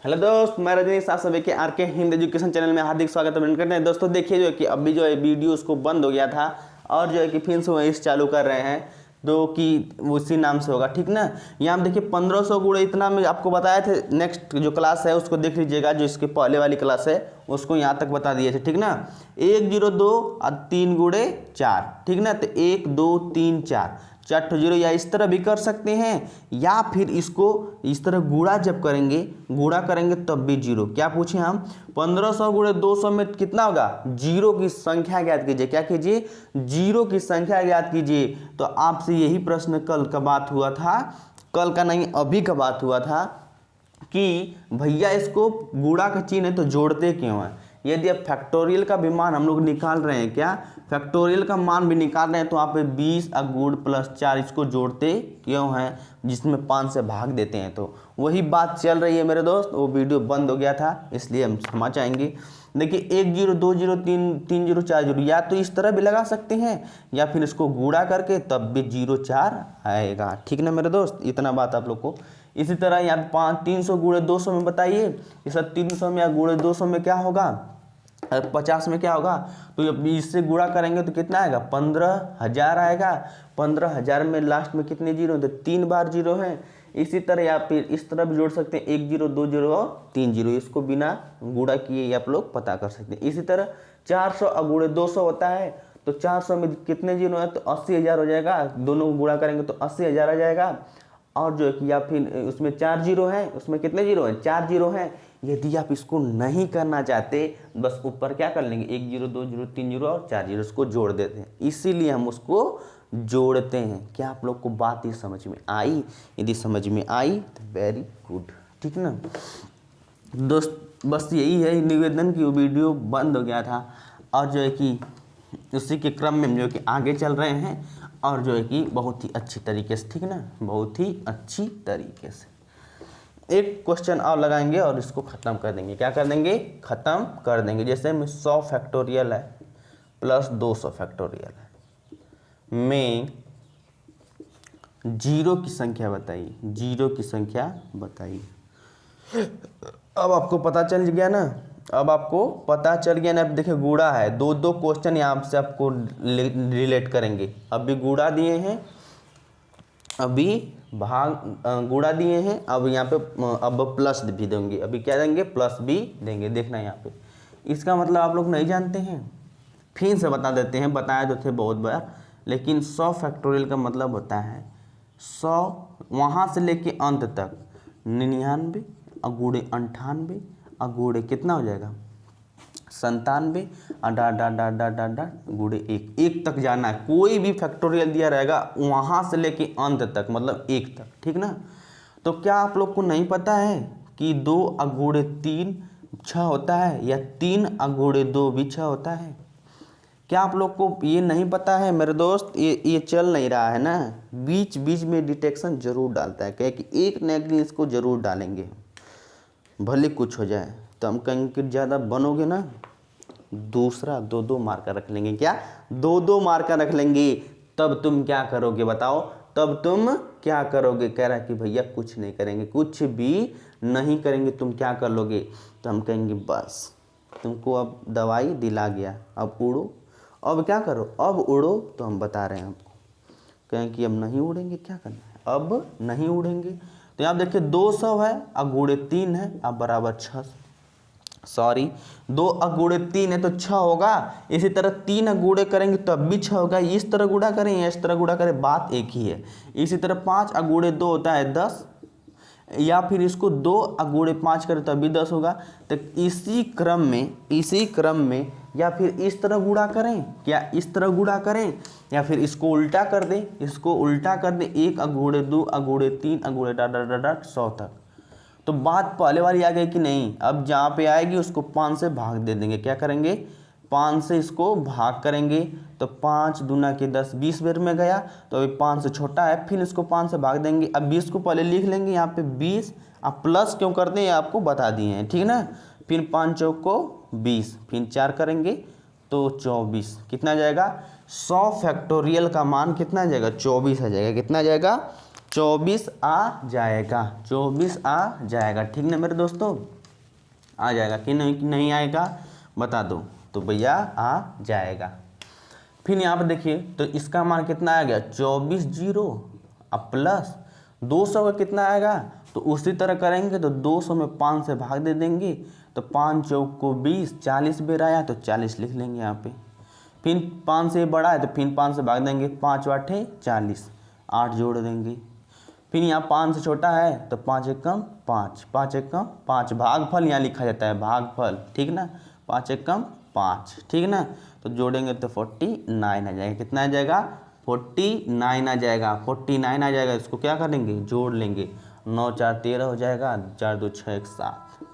Hello दोस्त, मैं रजनीश, आप सभी के आरके हिंद एजुकेशन चैनल में हार्दिक स्वागत करते हैं। दोस्तों देखिए, जो है कि अभी जो है वीडियो उसको बंद हो गया था और जो है कि फिर से वही चालू कर रहे हैं, तो कि उसी नाम से होगा, ठीक ना। यहाँ देखिए 1500 गुणे इतना में आपको बताए थे। नेक्स्ट जो क्लास है उसको देख लीजिएगा, जो इसके पहले वाली क्लास है उसको यहाँ तक बता दिए थे, ठीक ना। 1 0 2 और 3 गुणे 4, ठीक ना। तो 1 2 3 4 4 जीरो, या इस तरह भी कर सकते हैं, या फिर इसको इस तरह गुणा जब करेंगे, गुणा करेंगे तब भी जीरो। क्या पूछे हम? 1500 गुणे 200 में कितना होगा? जीरो की संख्या ज्ञात कीजिए। क्या कीजिए? जीरो की संख्या ज्ञात कीजिए। तो आपसे यही प्रश्न कल का बात हुआ था, कल का नहीं अभी का बात हुआ था कि भैया इसको गुणा का चिन्ह है तो जोड़ते क्यों है। यदि आप फैक्टोरियल का भी मान हम लोग निकाल रहे हैं, क्या फैक्टोरियल का मान भी निकाल रहे हैं, तो आप 20 गुण प्लस 4 इसको जोड़ते क्यों हैं, जिसमें 5 से भाग देते हैं। तो वही बात चल रही है मेरे दोस्त। वो वीडियो बंद हो गया था, इसलिए हम क्षमा चाहेंगे। देखिए 1 0 2 0 3 0 4 0, या तो इस तरह भी लगा सकते हैं, या फिर इसको गुणा करके तब भी 0 4 आएगा, ठीक ना मेरे दोस्त। इतना बात आप लोग को। इसी तरह यहाँ 300 गुणे 200 में बताइए, इस 300 में या गुणे 200 में क्या होगा, 50 में क्या होगा। तो इससे गुणा करेंगे तो कितना आएगा? 15,000 आएगा। 15,000 में लास्ट में कितने जीरो? तो 3 बार जीरो है। इसी तरह या फिर इस तरह भी जोड़ सकते हैं, 1 0 2 0 और 3 0, इसको बिना गुणा किए आप लोग पता कर सकते हैं। इसी तरह 400 गुणे 200 होता है, तो 400 में कितने जीरो है? तो 80,000 हो जाएगा। दोनों को गुणा करेंगे तो 80,000 आ जाएगा। और जो है कि या फिर उसमें 4 जीरो है, उसमें कितने जीरो हैं? 4 जीरो हैं। यदि आप इसको नहीं करना चाहते, बस ऊपर क्या कर लेंगे, 1 0 2 0 3 0 और 4 जीरो, उसको जोड़ देते हैं। इसीलिए हम उसको जोड़ते हैं। क्या आप लोग को बात ये समझ में आई? यदि समझ में आई तो वेरी गुड, ठीक ना दोस्त। बस यही है निवेदन की, वो वीडियो बंद हो गया था और जो है कि उसी के क्रम में हम जो कि आगे चल रहे हैं, और जो है कि बहुत ही अच्छी तरीके से, ठीक ना, बहुत ही अच्छी तरीके से। एक क्वेश्चन और लगाएंगे और इसको ख़त्म कर देंगे। क्या कर देंगे? ख़त्म कर देंगे। जैसे में 100 फैक्टोरियल है प्लस 200 फैक्टोरियल है, में जीरो की संख्या बताइए, जीरो की संख्या बताइए। अब आपको पता चल गया ना, अब आपको पता चल गया ना। अब देखिए गुणा है, दो दो क्वेश्चन यहाँ से आपको रिलेट करेंगे। अभी गुणा दिए हैं, अभी भाग गुणा दिए हैं, अब यहाँ पे अब प्लस भी देंगे। अभी क्या देंगे? प्लस भी देंगे। देखना यहाँ पे, इसका मतलब आप लोग नहीं जानते हैं, फिर से बता देते हैं। बताए तो थे बहुत बार, लेकिन 100 फैक्टोरियल का मतलब होता है 100 वहाँ से लेके अंत तक 99 गुणे 98 गुणे कितना हो जाएगा? 97 गुणे 1 तक जाना है। कोई भी फैक्टोरियल दिया रहेगा वहाँ से लेके अंत तक, मतलब 1 तक, ठीक ना। तो क्या आप लोग को नहीं पता है कि 2 गुणे 3 6 होता है, या 3 गुणे 2 भी 6 होता है? क्या आप लोग को ये नहीं पता है मेरे दोस्त? ये चल नहीं रहा है ना। बीच बीच में डिटेक्शन जरूर डालता है, क्या कि एक न एक दिन इसको जरूर डालेंगे, भले कुछ हो जाए। तो हम कहेंगे कि ज़्यादा बनोगे ना, दूसरा 2 मार्कर रख लेंगे। क्या? 2 मार्कर रख लेंगे। तब तुम क्या करोगे बताओ? तब तुम क्या करोगे? कह रहा है कि भैया कुछ नहीं करेंगे, कुछ भी नहीं करेंगे। तुम क्या कर लोगे? तो हम कहेंगे बस तुमको अब दवाई दिला गया, अब उड़ो। अब क्या करो? अब उड़ो। तो हम बता रहे हैं आपको, कहें कि अब नहीं उड़ेंगे, क्या करना है? अब नहीं उड़ेंगे। तो यहाँ देखिए 200 है, गुणे 3 है, अब बराबर 6, सॉरी 2 गुणे 3 है तो 6 होगा। इसी तरह 3 गुणे करेंगे तब भी 6 होगा। इस तरह गुणा करें या इस तरह गुणा करें, बात एक ही है। इसी तरह 5 गुणे 2 होता है 10, या फिर इसको 2 गुणे 5 करें तब भी 10 होगा। तो इसी क्रम में या फिर इस तरह गुणा करें, क्या इस तरह गुणा करें, या फिर इसको उल्टा कर दें, इसको उल्टा कर दें, 1 गुणे 2 गुणे 3 गुणे 100 तक। तो बात पहले वाली आ गई कि नहीं? अब जहाँ पे आएगी उसको 5 से भाग दे देंगे। क्या करेंगे? 5 से इसको भाग करेंगे, तो 5 दूना के 10, 20 बेर में गया। तो अभी 5 से छोटा है, फिर इसको 5 से भाग देंगे। अब 20 को पहले लिख लेंगे यहाँ पे 20, अब प्लस क्यों करते हैं आपको बता दिए हैं, ठीक ना। फिर 5 चौक को 20, फिर 4 करेंगे तो 24, कितना जाएगा? 100 फैक्टोरियल का मान कितना आ जाएगा? 24 आ जाएगा। कितना आ जाएगा? 24 आ जाएगा, 24 आ जाएगा। ठीक ना मेरे दोस्तों, आ जाएगा कि नहीं आएगा बता दो। तो भैया आ जाएगा। फिर यहाँ पर देखिए तो इसका मान कितना आएगा 24 जीरो, अब प्लस 200 का कितना आएगा, तो उसी तरह करेंगे तो 200 में 5 से भाग दे देंगे, तो 5 चौक को 20, 40 बेर आया तो 40 लिख लेंगे यहाँ पे। फिर 5 से बड़ा है तो फिर 5 से भाग देंगे, 5 आठे 40, 8 जोड़ देंगे। फिर यहाँ 5 से छोटा है तो 5 एकम 5, 5 एकम 5, भागफल यहाँ लिखा जाता है भागफल, ठीक ना, 5 एकम 5, ठीक ना। तो जोड़ेंगे तो 49 आ जाएगा। कितना आ जाएगा 49 आ जाएगा, 49 आ जाएगा। इसको क्या करेंगे जोड़ लेंगे, 9 4 13 हो जाएगा, 4 2 6 1 7,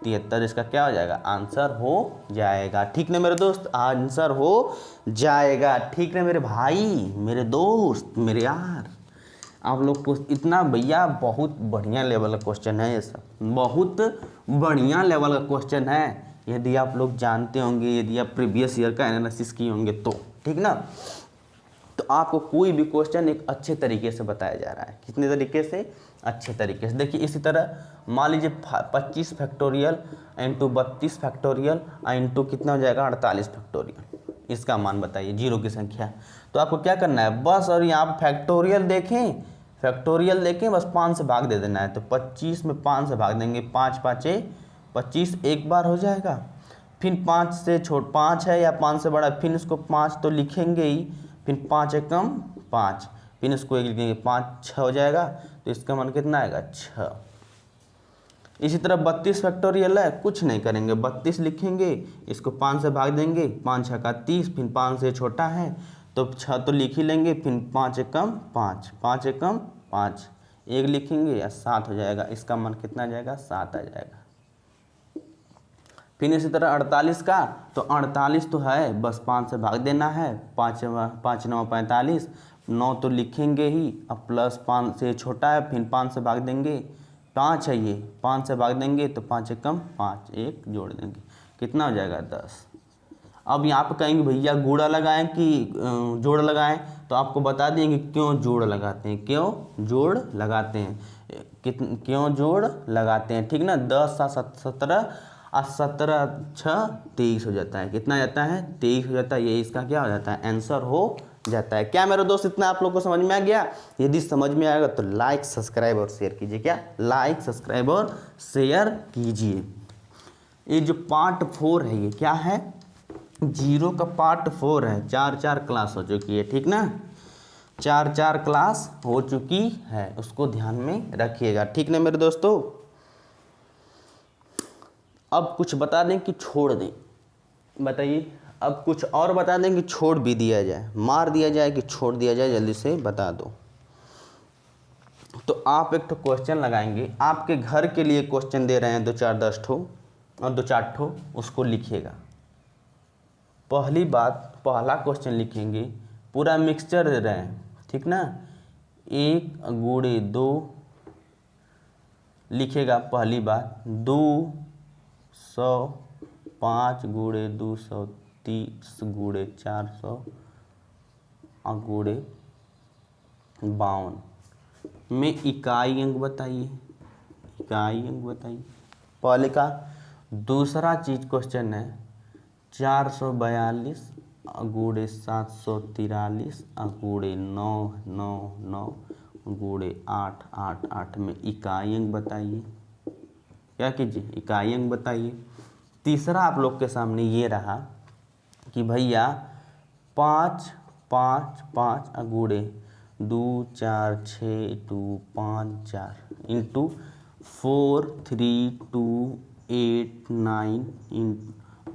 73 इसका क्या हो जाएगा आंसर हो जाएगा। ठीक ना मेरे दोस्त, आंसर हो जाएगा। ठीक ना मेरे भाई, मेरे दोस्त, मेरे यार, आप लोग को इतना भैया बहुत बढ़िया लेवल का क्वेश्चन है ये सब, बहुत बढ़िया लेवल का क्वेश्चन है। यदि आप लोग जानते होंगे, यदि आप प्रीवियस ईयर का एनालिसिस किए होंगे तो, ठीक ना। तो आपको कोई भी क्वेश्चन एक अच्छे तरीके से बताया जा रहा है। कितने तरीके से, अच्छे तरीके से। देखिए इसी तरह मान लीजिए 25 फैक्टोरियल इंटू 32 फैक्टोरियल इंटू कितना हो जाएगा 48 फैक्टोरियल, इसका मान बताइए, जीरो की संख्या। तो आपको क्या करना है बस, और यहाँ पर फैक्टोरियल देखें, फैक्टोरियल देखें, बस 5 से भाग दे देना है। तो 25 में 5 से भाग देंगे, 5 5 25 एक बार हो जाएगा। फिर 5 से 5 है या 5 से बड़ा, फिर इसको 5 तो लिखेंगे ही, फिर 5 एकम 5, फिर इसको 1 लिखेंगे, 5 6 हो जाएगा। तो इसका मान कितना आएगा 6। इसी तरह 32 फैक्टोरियल है, कुछ नहीं करेंगे, 32 लिखेंगे, इसको 5 से भाग देंगे, 5 6 का 30, फिर 5 से छोटा है तो 6 तो लिख ही लेंगे, फिर 5 एकम 5, 5 एकम 5, 1 लिखेंगे या 7 हो जाएगा। इसका मान कितना आ जाएगा 7 आ जाएगा। फिर इसी तरह 48 का, तो 48 तो है, बस 5 से भाग देना है, 5 9 45, 9 तो लिखेंगे ही, अब प्लस 5 से छोटा है, फिर 5 से भाग देंगे, 5 है ये, 5 से भाग देंगे तो 5 एकम 5, 1 जोड़ देंगे, कितना हो जाएगा 10। अब यहाँ पे कहेंगे भैया गुणा लगाएं कि जोड़ लगाएं, तो आपको बता देंगे क्यों जोड़ लगाते हैं, क्यों जोड़ लगाते हैं, क्यों जोड़ लगाते हैं, ठीक ना। 10 7 17 और 17 6 23 हो जाता है, कितना जाता है 23 हो जाता है। ये इसका क्या हो जाता है आंसर हो जाता है। क्या मेरे दोस्त इतना आप लोग को समझ में आ गया? यदि समझ में आएगा तो लाइक सब्सक्राइब और शेयर कीजिए। क्या लाइक सब्सक्राइब और शेयर कीजिए। ये जो पार्ट 4 है ये क्या है, जीरो का पार्ट 4 है, 4 क्लास हो चुकी है, ठीक ना, 4 क्लास हो चुकी है, उसको ध्यान में रखिएगा, ठीक ना मेरे दोस्तों। अब कुछ बता दें कि छोड़ दें, बताइए, अब कुछ और बता दें कि छोड़ भी दिया जाए, मार दिया जाए कि छोड़ दिया जाए, जल्दी से बता दो। तो आप एक तो क्वेश्चन लगाएंगे, आपके घर के लिए क्वेश्चन दे रहे हैं 2 4 10 ठो और 2 4 ठो, उसको लिखिएगा। पहली बात, पहला क्वेश्चन लिखेंगे, पूरा मिक्सचर दे रहे हैं, ठीक ना, 1 गुणे 2 लिखेगा पहली बात, 200, 5 गुणे 230 गुणे 400 गुणे 52 में इकाई अंक बताइए, इकाई अंक बताइए पहले का। दूसरा चीज क्वेश्चन है 442 गुणे 743 गुणे 999 गुणे 888 में इकाई अंक बताइए। क्या कीजिए, इकाई अंक बताइए। तीसरा आप लोग के सामने ये रहा कि भैया 5 5 5 गुणे 2 4 6 2 5 4 इंटू 4 3 2 8 9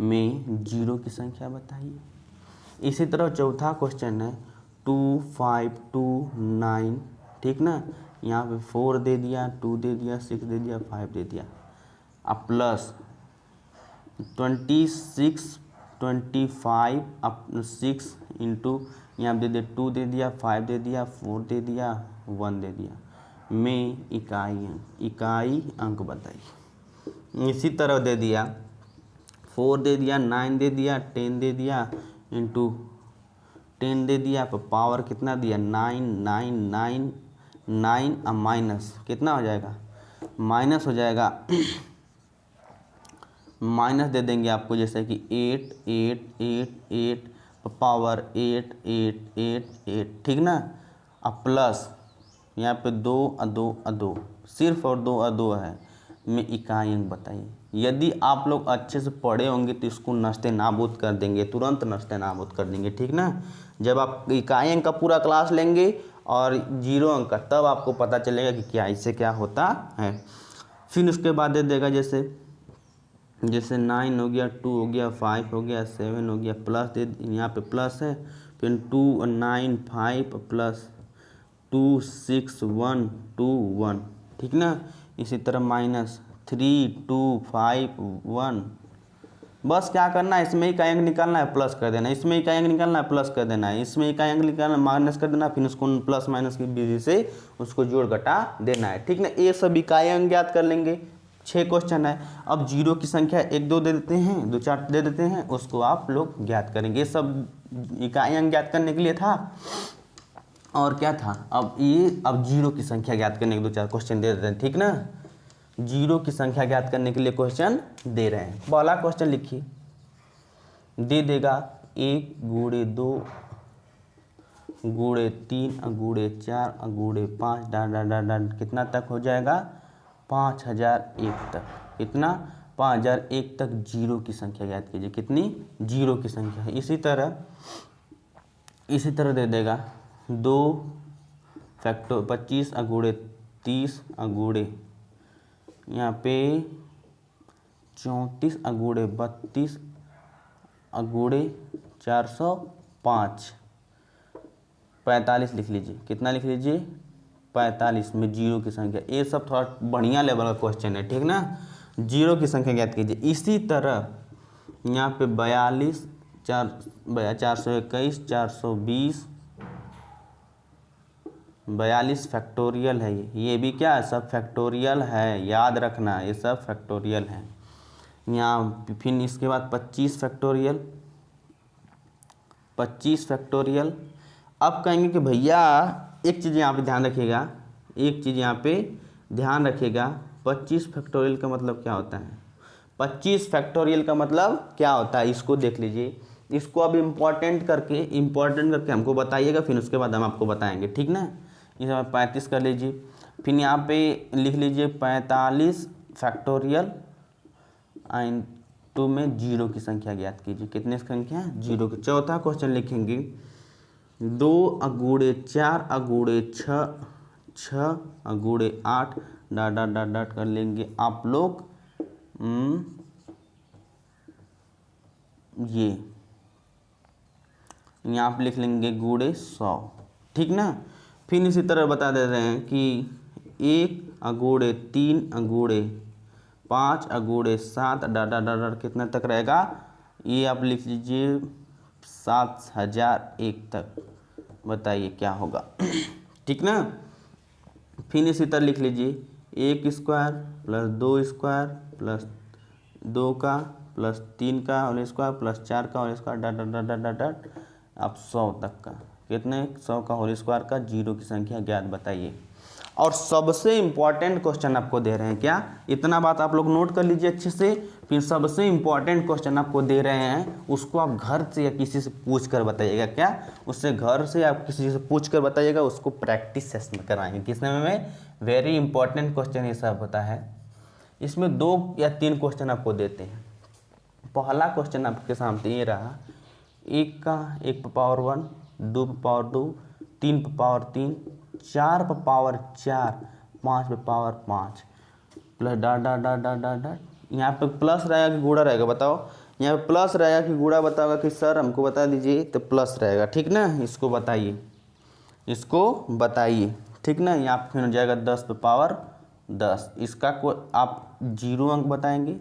में जीरो की संख्या बताइए। इसी तरह चौथा क्वेश्चन है 2 5 2 9, ठीक ना, यहाँ पे 4 दे दिया, 2 दे दिया, 6 दे दिया, 5 दे दिया, अब प्लस 26 25 अब 6 इंटू यहाँ दे दिया 2 दे दिया, 5 दे दिया, 4 दे दिया, 1 दे दिया, में इकाई अंक बताइए। इसी तरह दे दिया 4 दे दिया, 9 दे दिया, 10 दे दिया, इंटू 10 दे दिया, पर पावर कितना दिया 9 9 9 9 अब माइनस कितना हो जाएगा, माइनस हो जाएगा माइनस दे देंगे आपको, जैसे कि 8 8 8 8 पावर 8 8 8 8, ठीक ना। अब प्लस यहाँ पे 2 और 2 और 2, सिर्फ और 2 और 2 है में इकाई अंक बताइए। यदि आप लोग अच्छे से पढ़े होंगे तो इसको नस्ते नाबूद कर देंगे, तुरंत नस्ते नाबूद कर देंगे, ठीक ना। जब आप इकाई अंक का पूरा क्लास लेंगे और 0 अंक का, तब आपको पता चलेगा कि क्या इससे क्या होता है। फिर उसके बाद दे देगा जैसे 9 हो गया, 2 हो गया, 5 हो गया, 7 हो गया, प्लस दे, यहाँ पे प्लस है, फिर 2 और 9 5 प्लस 2 6 1 2 1, ठीक ना। इसी तरह माइनस 3 2 5 1, बस क्या करना है, इसमें इकाई अंक निकालना है, प्लस कर देना, इसमें इकाई अंक निकालना है, प्लस कर देना है, इसमें इकाई अंक निकालना है, माइनस कर देना, फिर उसको प्लस माइनस की विधि से उसको जोड़ घटा देना है, ठीक ना। ये सब इकाई अंक ज्ञात कर लेंगे। 6 क्वेश्चन है। अब 0 की संख्या 1 2 दे देते हैं, 2 4 दे देते हैं, उसको आप लोग ज्ञात करेंगे। ये सब इकाई अंक ज्ञात करने के लिए था। और क्या था, अब 0 की संख्या ज्ञात करने के 2 4 क्वेश्चन दे देते हैं, ठीक ना। 0 की संख्या ज्ञात करने के लिए क्वेश्चन दे रहे हैं। पहला क्वेश्चन लिखिए, दे देगा 1 गुणे 2 गुणे 3 गुणे 4 गुणे 5 डा कितना तक हो जाएगा, 5001 तक। कितना, 5001 तक 0 की संख्या ज्ञात कीजिए। कितनी, 0 की संख्या है। इसी तरह दे देगा 2 फैक्टर 25 गुणे 30 गुणे यहाँ पे 34 गुणे 32 गुणे 405 45 लिख लीजिए। कितना लिख लीजिए, 45 में 0 की संख्या। ये सब थोड़ा बढ़िया लेवल का क्वेश्चन है, ठीक ना। 0 की संख्या ज्ञात कीजिए। इसी तरह यहाँ पे 42 421 420 42 फैक्टोरियल है। ये भी क्या है, सब फैक्टोरियल है, याद रखना ये सब फैक्टोरियल है। यहाँ फिर इसके बाद 25 फैक्टोरियल 25 फैक्टोरियल। अब कहेंगे कि भैया एक चीज़ यहाँ पे ध्यान रखिएगा, 25 फैक्टोरियल का मतलब क्या होता है। 25 फैक्टोरियल का मतलब क्या होता है, इसको देख लीजिए। इसको अब इम्पोर्टेंट करके हमको बताइएगा, फिर उसके बाद हम आपको बताएंगे, ठीक ना। इसे 35 कर लीजिए। फिर यहाँ पे लिख लीजिए 45 फैक्टोरियल एंड 2 में 0 की संख्या ज्ञात कीजिए। कितने संख्या, 0 की। चौथा क्वेश्चन लिखेंगे 2 गुणे 4 गुणे 6 गुणे 8 डॉट कर लेंगे आप लोग। ये यहाँ पे लिख लेंगे गुणे 100, ठीक ना। फिर इसी तरह बता दे रहे हैं कि 1 गुणे 3 गुणे 5 गुणे 7 डॉट कितना तक रहेगा, ये आप लिख लीजिए 7001 तक। बताइए क्या होगा, ठीक ना। फिर इसी तरह लिख लीजिए 1 स्क्वायर प्लस 2 स्क्वायर प्लस 2 का प्लस 3 का होल स्क्वायर प्लस 4 का होल स्क्वायर डॉट आप 100 तक का। कितने, 100 का होल स्क्वायर का 0 की संख्या ज्ञात बताइए। और सबसे इम्पॉर्टेंट क्वेश्चन आपको दे रहे हैं, क्या, इतना बात आप लोग नोट कर लीजिए अच्छे से। फिर सबसे इम्पॉर्टेंट क्वेश्चन आपको दे रहे हैं, उसको आप घर से या किसी से पूछ कर बताइएगा। क्या, उससे घर से आप किसी से पूछ कर बताइएगा, उसको प्रैक्टिस सेशन कराएंगे। किस में वेरी इंपॉर्टेंट क्वेश्चन ये सब होता है। इसमें 2 या 3 क्वेश्चन आपको देते हैं। पहला क्वेश्चन आपके सामने ये रहा, 1 का 1 power 1, 2 power 2, 3 power 3, 4 power 4, 5 power 5 plus dot. यहाँ पे प्लस रहेगा कि गुणा रहेगा, बताओ। यहाँ पे प्लस रहेगा कि गुणा बताओगा कि सर हमको बता दीजिए। तो प्लस रहेगा, ठीक ना। इसको बताइए, ठीक ना। यहाँ पे फिर हो जाएगा 10 पावर 10। इसका को आप 0 अंक बताएंगे,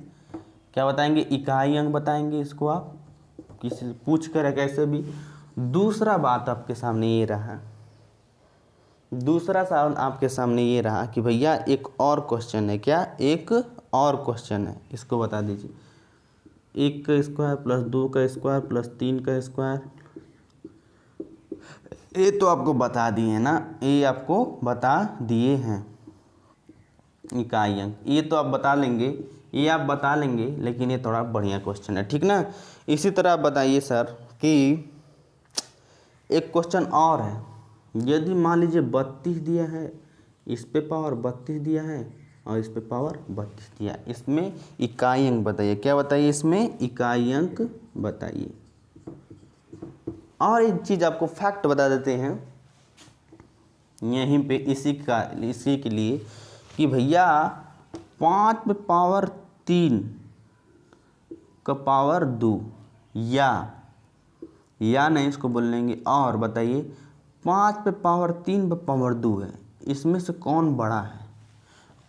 क्या बताएंगे, इकाई अंक बताएंगे। इसको आप किसी से पूछ कर कैसे भी। दूसरा बात आपके सामने ये रहा, कि भैया एक और क्वेश्चन है। क्या, एक और क्वेश्चन है, इसको बता दीजिए। 1 का स्क्वायर प्लस 2 का स्क्वायर प्लस 3 का स्क्वायर ये तो आपको बता दिए हैं ना, ये आपको बता दिए हैं इकाई अंक, ये तो आप बता लेंगे, ये आप बता लेंगे, लेकिन ये थोड़ा बढ़िया क्वेश्चन है, ठीक ना। इसी तरह आप बताइए सर कि एक क्वेश्चन और है, यदि मान लीजिए 32 दिया है, इस पे पावर 32 दिया है और इस पे पावर 32 दिया है, इसमें इकाई अंक बताइए। क्या बताइए? इसमें इकाई अंक बताइए। और एक चीज़ आपको फैक्ट बता देते हैं यहीं पे इसी के लिए कि भैया 5 पे पावर 3 का पावर 2 या नहीं, इसको बोल लेंगे। और बताइए 5 पे पावर 3 पे पावर 2 है, इसमें से कौन बड़ा है?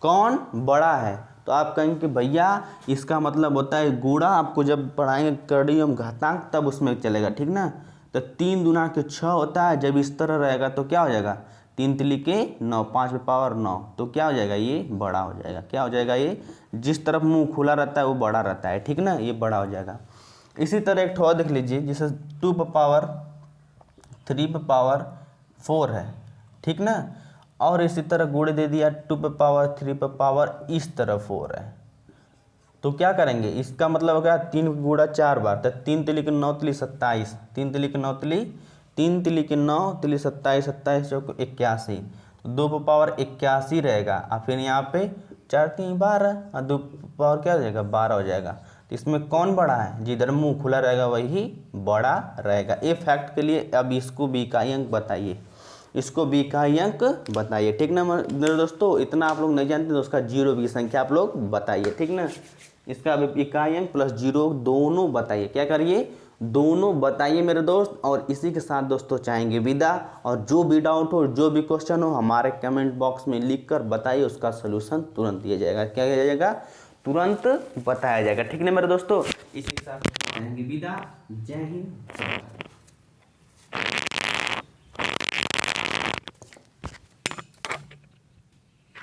कौन बड़ा है? तो आप कहेंगे कि भैया इसका मतलब होता है गुणा, आपको जब पढ़ाएंगे कड़ी एवं घातांक तब उसमें चलेगा, ठीक ना। तो 3 दूना के 6 होता है, जब इस तरह रहेगा तो क्या हो जाएगा? 3 तिली के 9, 5 पे पावर 9, तो क्या हो जाएगा? ये बड़ा हो जाएगा। क्या हो जाएगा? ये जिस तरफ मुंह खुला रहता है वो बड़ा रहता है, ठीक ना, ये बड़ा हो जाएगा। इसी तरह एक ठोआ देख लीजिए, जिसे 2 पे पावर 3 पे पावर 4 है, ठीक ना। और इसी तरह गुणे दे दिया 2 पे पावर 3 पे पावर इस तरह 4 है, तो क्या करेंगे? इसका मतलब हो गया 3 गुणा 4 बार, तो 3 तिली के 9 तिली 27, 3 तिली के 9 तिली 3 तिली के 9 तिली 27, 27 चौक 81, तो 2 पे पावर 81 रहेगा। और फिर यहाँ पे 4 3 12 और 2 पावर क्या हो जाएगा? 12 हो जाएगा। तो इसमें कौन बड़ा है? जिधर मुंह खुला रहेगा वही बड़ा रहेगा। ये फैक्ट के लिए अब इसको भी इकाई अंक बताइए, इसको भी इकाई अंक बताइए, ठीक ना मेरे दोस्तों। इतना आप लोग नहीं जानते तो उसका जीरो की संख्या आप लोग बताइए, ठीक ना। इसका इकाई अंक प्लस जीरो दोनों बताइए। क्या करिए? दोनों बताइए मेरे दोस्त। और इसी के साथ दोस्तों चाहेंगे विदा। और जो भी डाउट हो, जो भी क्वेश्चन हो, हमारे कमेंट बॉक्स में लिख कर बताइए, उसका सोल्यूशन तुरंत दिया जाएगा। क्या किया जाएगा? तुरंत बताया जाएगा, ठीक ना मेरे दोस्तों। इसी के साथ चाहेंगे विदा। जय हिंद।